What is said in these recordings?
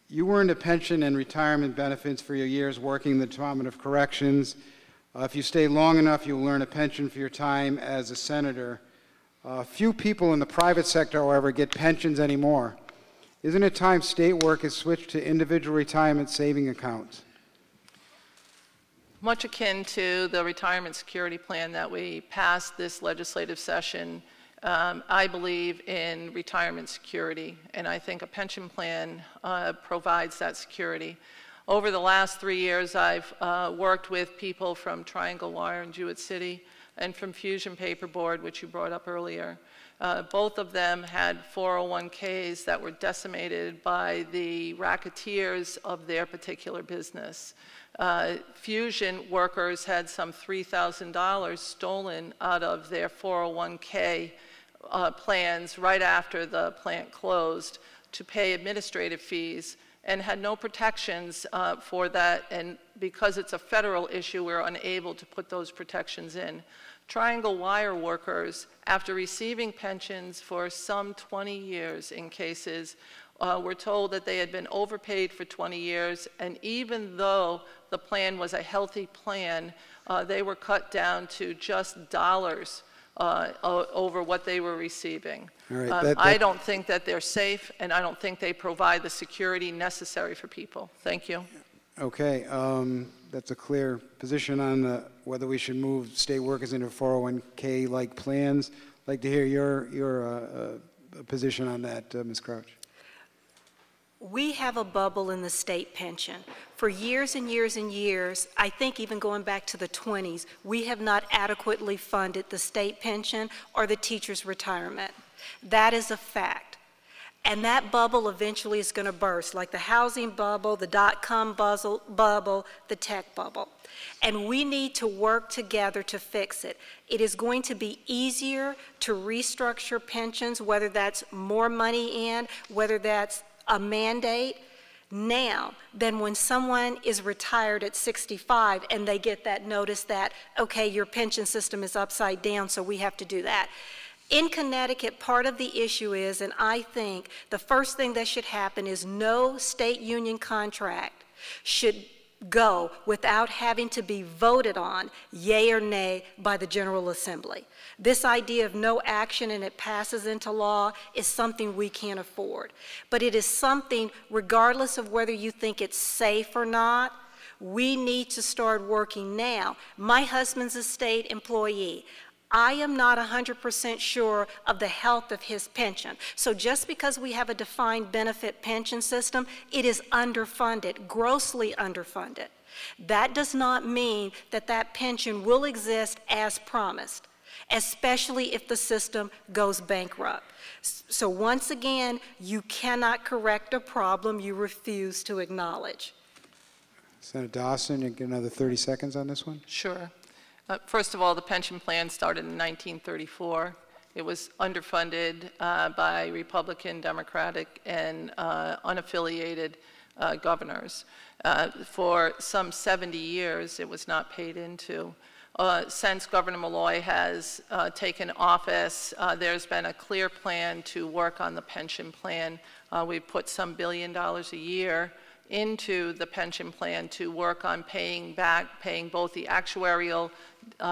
You earned a pension and retirement benefits for your years working in the Department of Corrections. If you stay long enough, you will earn a pension for your time as a senator. Few people in the private sector, however, get pensions anymore. Isn't it time state workers switched to individual retirement saving accounts? Much akin to the retirement security plan that we passed this legislative session, I believe in retirement security, and I think a pension plan provides that security. Over the last 3 years, I've worked with people from Triangle Wire in Jewett City and from Fusion Paperboard, which you brought up earlier. Both of them had 401ks that were decimated by the racketeers of their particular business. Fusion workers had some $3,000 stolen out of their 401k plans right after the plant closed to pay administrative fees, and had no protections for that, and because it's a federal issue, we're unable to put those protections in. Triangle Wire workers, after receiving pensions for some 20 years in cases, were told that they had been overpaid for 20 years, and even though the plan was a healthy plan, they were cut down to just dollars over what they were receiving. Right, I don't think that they're safe, and I don't think they provide the security necessary for people. Thank you. Okay, that's a clear position on whether we should move state workers into 401k-like plans. I'd like to hear your position on that, Ms. Crouch. We have a bubble in the state pension. For years and years and years, I think even going back to the 20s, we have not adequately funded the state pension or the teacher's retirement. That is a fact. And that bubble eventually is going to burst, like the housing bubble, the dot-com bubble, the tech bubble. And we need to work together to fix it. It is going to be easier to restructure pensions, whether that's more money in, whether that's a mandate now than when someone is retired at 65 and they get that notice that, okay, your pension system is upside down, so we have to do that. In Connecticut, part of the issue is, and I think the first thing that should happen is no state union contract should go without having to be voted on, yay or nay, by the General Assembly. This idea of no action and it passes into law is something we can't afford. But it is something, regardless of whether you think it's safe or not, we need to start working now. My husband's a state employee. I am not 100% sure of the health of his pension. So just because we have a defined benefit pension system, it is underfunded, grossly underfunded. That does not mean that that pension will exist as promised, especially if the system goes bankrupt. So once again, you cannot correct a problem you refuse to acknowledge. Senator Dawson, you get another 30 seconds on this one? Sure. First of all, the pension plan started in 1934. It was underfunded by Republican, Democratic, and unaffiliated governors. For some 70 years, it was not paid into. Since Governor Malloy has taken office, there's been a clear plan to work on the pension plan. We've put some $1 billion a year into the pension plan to work on paying both the actuarial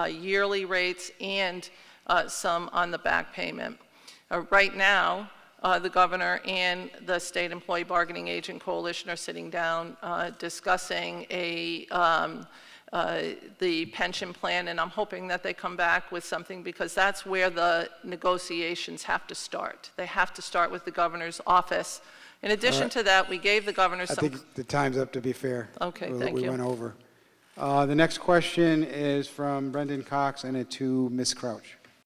yearly rates and some on the back payment. Right now, the governor and the State Employee Bargaining Agent Coalition are sitting down discussing the pension plan, and I'm hoping that they come back with something, because that's where the negotiations have to start. They have to start with the governor's office. In addition to that, we gave the governor some... I think the time's up, to be fair. Okay, thank you. We went over. The next question is from Brendan Cox, and it to Ms. Crouch.